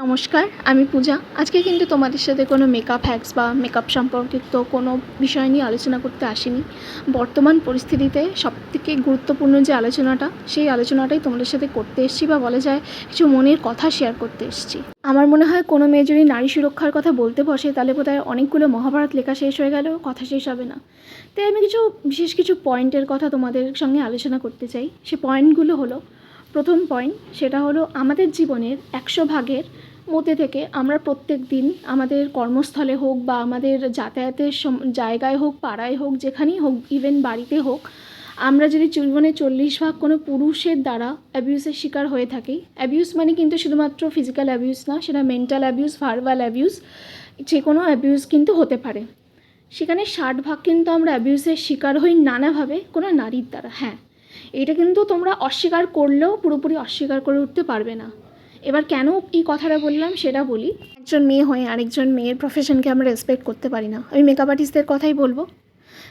নমস্কার, আমি পূজা। আজকে কিন্তু তোমাদের সাথে কোনো মেকআপ হ্যাক্স বা মেকআপ সম্পর্কিত কোনো বিষয় নিয়ে আলোচনা করতে আসিনি। বর্তমান পরিস্থিতিতে সবথেকে গুরুত্বপূর্ণ যে আলোচনাটা, সেই আলোচনাটাই তোমাদের সাথে করতে এসেছি, বা বলা যায় কিছু মনের কথা শেয়ার করতে এসেছি। আমার মনে হয় কোনো মেয়ে যদি নারী সুরক্ষার কথা বলতে বসে, তাহলে বোধহয় অনেকগুলো মহাভারত লেখা শেষ হয়ে গেলেও কথা শেষ হবে না। তাই আমি বিশেষ কিছু পয়েন্টের কথা তোমাদের সঙ্গে আলোচনা করতে চাই। সে পয়েন্টগুলো হলো, প্রথম পয়েন্ট সেটা হলো, আমাদের জীবনের 100 ভাগের মধ্যে থেকে আমরা প্রত্যেক দিন আমাদের কর্মস্থলে হোক বা আমাদের যাতায়াতের জায়গায় হোক, পাড়ায় হোক, যেখানেই হোক, ইভেন বাড়িতে হোক, আমরা যদি জীবনে 40 ভাগ কোনো পুরুষের দ্বারা অ্যাবিউসের শিকার হয়ে থাকি। অ্যাবিউস মানে কিন্তু শুধুমাত্র ফিজিক্যাল অ্যাবিউস না, সেটা মেন্টাল অ্যাবিউস, ভার্বাল অ্যাবিউস, যে কোনো অ্যাবিউস কিন্তু হতে পারে। সেখানে 60 ভাগ কিন্তু আমরা অ্যাবিউসের শিকার হই নানাভাবে কোনো নারীর দ্বারা। হ্যাঁ, এটা কিন্তু তোমরা অস্বীকার করলেও পুরোপুরি অস্বীকার করে উঠতে পারবে না। এবার কেন এই কথাটা বললাম সেটা বলি। একজন মেয়ে হয়ে আরেকজন মেয়ের প্রফেশনকে আমরা রেসপেক্ট করতে পারি না। আমি মেকআপ আর্টিস্টদের কথাই বলবো,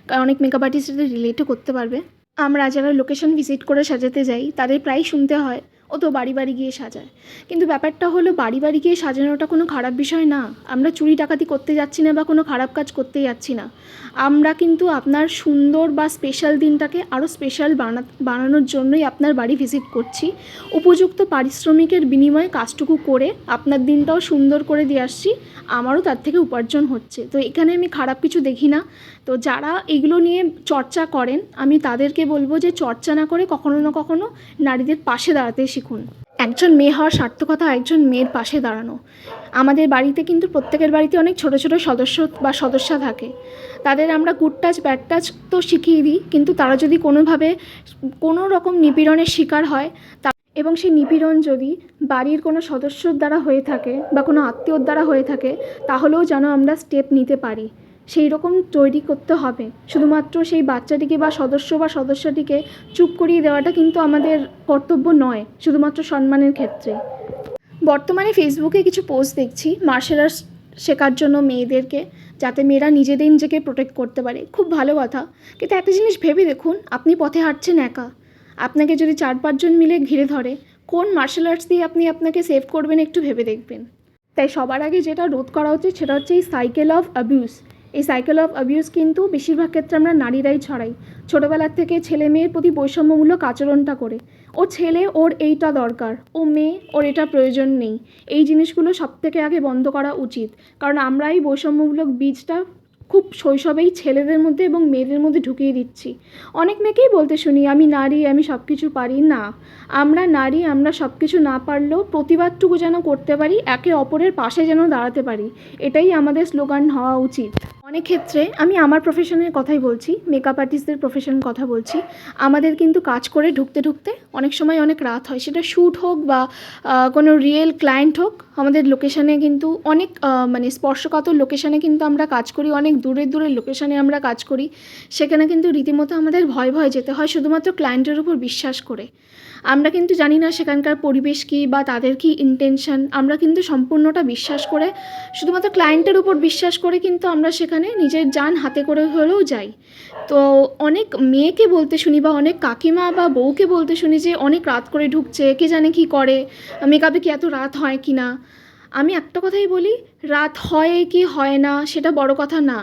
কারণ অনেক মেকআপ আর্টিস্টদের রিলেটও করতে পারবে। আমরা যারা লোকেশন ভিজিট করে সাজাতে যাই, তাদের প্রায় শুনতে হয়, ও তো বাড়ি বাড়ি গিয়ে সাজায়। কিন্তু ব্যাপারটা হলো, বাড়ি বাড়ি গিয়ে সাজানোটা কোনো খারাপ বিষয় না। আমরা চুরি ডাকাতি করতে যাচ্ছি না বা কোনো খারাপ কাজ করতে যাচ্ছি না। আমরা কিন্তু আপনার সুন্দর বা স্পেশাল দিনটাকে আরও স্পেশাল বানানোর জন্যই আপনার বাড়ি ভিজিট করছি। উপযুক্ত পারিশ্রমিকের বিনিময়ে কাজটুকু করে আপনার দিনটাও সুন্দর করে দিয়ে আসছি, আমারও তার থেকে উপার্জন হচ্ছে। তো এখানে আমি খারাপ কিছু দেখি না। তো যারা এগুলো নিয়ে চর্চা করেন, আমি তাদেরকে বলবো যে চর্চা না করে কখনো না কখনো নারীদের পাশে দাঁড়াতে শিখুন। একজন মেয়ে হওয়ার সার্থকতা একজন মেয়ের পাশে দাঁড়ানো। আমাদের বাড়িতে কিন্তু প্রত্যেকের বাড়িতে অনেক ছোট ছোট সদস্য বা সদস্যা থাকে। তাদের আমরা গুড টাচ ব্যাড টাচ তো শিখিয়ে দিই, কিন্তু তারা যদি কোনোভাবে কোনো রকম নিপীড়নের শিকার হয়, এবং সেই নিপীড়ন যদি বাড়ির কোনো সদস্যর দ্বারা হয়ে থাকে বা কোনো আত্মীয়র দ্বারা হয়ে থাকে, তাহলেও যেন আমরা স্টেপ নিতে পারি, সেই রকম তৈরি করতে হবে। শুধুমাত্র সেই বাচ্চাটিকে বা সদস্যটিকে চুপ করিয়ে দেওয়াটা কিন্তু আমাদের কর্তব্য নয়, শুধুমাত্র সম্মানের ক্ষেত্রে। বর্তমানে ফেসবুকে কিছু পোস্ট দেখছি মার্শাল আর্টস শেখার জন্য মেয়েদেরকে, যাতে মেয়েরা নিজেকে প্রোটেক্ট করতে পারে। খুব ভালো কথা, কিন্তু একটা জিনিস ভেবে দেখুন, আপনি পথে হাঁটছেন একা, আপনাকে যদি 4-5 জন মিলে ঘিরে ধরে, কোন মার্শাল আর্টস দিয়ে আপনি আপনাকে সেভ করবেন একটু ভেবে দেখবেন। তাই সবার আগে যেটা রোধ করা উচিত সেটা হচ্ছে এই সাইকেল অফ অ্যাবিউস। এই সাইকেল অফ অ্যাবিউস কিন্তু বেশিরভাগ ক্ষেত্রে আমরা নারীরাই ছড়াই, ছোটোবেলার থেকে ছেলে মেয়ের প্রতি বৈষম্যমূলক আচরণটা করে। ও ছেলে, ওর এইটা দরকার, ও মেয়ে, ওর এটা প্রয়োজন নেই। এই জিনিসগুলো সবথেকে আগে বন্ধ করা উচিত, কারণ আমরা এই বৈষম্যমূলক বীজটা খুব শৈশবেই ছেলেদের মধ্যে এবং মেয়েদের মধ্যে ঢুকিয়ে দিচ্ছি। অনেক মেয়েকেই বলতে শুনি, আমি নারী, আমি সব কিছু পারি না। আমরা নারী, আমরা সব কিছু না পারলেও প্রতিবাদটুকু যেন করতে পারি, একে অপরের পাশে যেন দাঁড়াতে পারি, এটাই আমাদের স্লোগান হওয়া উচিত। অনেক ক্ষেত্রে, আমি আমার প্রফেশনের কথাই বলছি, মেকআপ আর্টিস্টদের প্রফেশনের কথা বলছি, আমাদের কিন্তু কাজ করে ঢুকতে ঢুকতে অনেক সময় অনেক রাত হয়। সেটা শ্যুট হোক বা কোনো রিয়েল ক্লায়েন্ট হোক, আমাদের লোকেশানে কিন্তু অনেক স্পর্শকাতর লোকেশানে কিন্তু আমরা কাজ করি, অনেক দূরের লোকেশানে আমরা কাজ করি। সেখানে কিন্তু রীতিমতো আমাদের ভয় যেতে হয়, শুধুমাত্র ক্লায়েন্টের উপর বিশ্বাস করে। আমরা কিন্তু জানি না সেখানকার পরিবেশ কী বা তাদের কী ইন্টেনশন। আমরা কিন্তু সম্পূর্ণটা বিশ্বাস করে, শুধুমাত্র ক্লায়েন্টের উপর বিশ্বাস করে কিন্তু আমরা সেখানে নিজের জান হাতে করে হলেও যাই। তো অনেক মেয়েকে বলতে শুনি বা অনেক কাকিমা বা বউকে বলতে শুনি যে অনেক রাত করে ঢুকছে, কে জানে কী করে, মেকআপে কি এত রাত হয় কি না। আমি একটা কথাই বলি, রাত হয় কি হয় না সেটা বড় কথা না।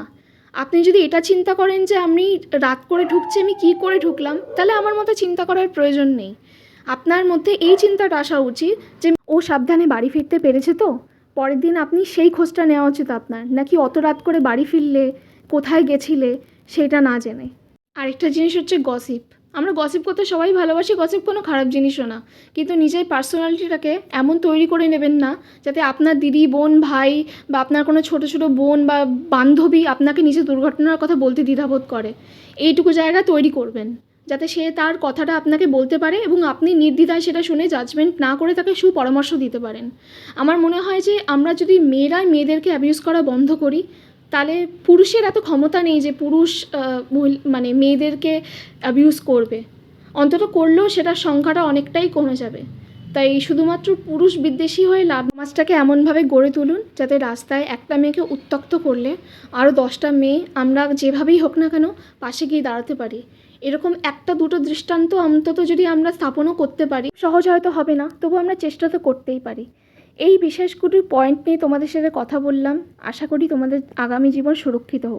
আপনি যদি এটা চিন্তা করেন যে আমি রাত করে ঢুকছি, আমি কী করে ঢুকলাম, তাহলে আমার মতো চিন্তা করার প্রয়োজন নেই। আপনার মধ্যে এই চিন্তাটা আসা উচিত যে ও সাবধানে বাড়ি ফিরতে পেরেছে তো, পরের দিন আপনি সেই খোঁজটা নেওয়া উচিত আপনার, নাকি অত রাত করে বাড়ি ফিরলে কোথায় গেছিলে সেটা না জেনে। আরেকটা জিনিস হচ্ছে গসিপ। আমরা গসিপ করতে সবাই ভালোবাসি, গসিপ কোনো খারাপ জিনিসও না, কিন্তু নিজের পার্সোনালিটিটাকে এমন তৈরি করে নেবেন না যাতে আপনার দিদি, বোন, ভাই বা আপনার কোনো ছোটো ছোটো বোন বা বান্ধবী আপনাকে নিজের দুর্ঘটনার কথা বলতে দ্বিধাবোধ করে। এইটুকু জায়গা তৈরি করবেন যাতে সে তার কথাটা আপনাকে বলতে পারে এবং আপনি নির্দ্বিধায় সেটা শুনে জাজমেন্ট না করে তাকে সুপরামর্শ দিতে পারেন। আমার মনে হয় যে আমরা যদি মেয়েদেরকে অ্যাবিউজ করা বন্ধ করি, তাহলে পুরুষের এত ক্ষমতা নেই যে পুরুষ মেয়েদেরকে অ্যাবিউজ করবে। অন্তত করলেও সেটার সংখ্যাটা অনেকটাই কমে যাবে। তাই শুধুমাত্র পুরুষ বিদ্বেষী হয়ে লাভ। সমাজটাকে এমনভাবে গড়ে তুলুন যাতে রাস্তায় একটা মেয়েকে উত্ত্যক্ত করলে আরও 10টা মেয়ে আমরা যেভাবেই হোক না কেন পাশে গিয়ে দাঁড়াতে পারি। এরকম 1-2টো দৃষ্টান্ত অন্তত যদি আমরা স্থাপনও করতে পারি, সহজ হয়তো হবে না, তবু আমরা চেষ্টা তো করতেই পারি। এই বিশেষগুলো পয়েন্ট নিয়ে তোমাদের সাথে কথা বললাম। আশা করি তোমাদের আগামী জীবন সুরক্ষিত হোক।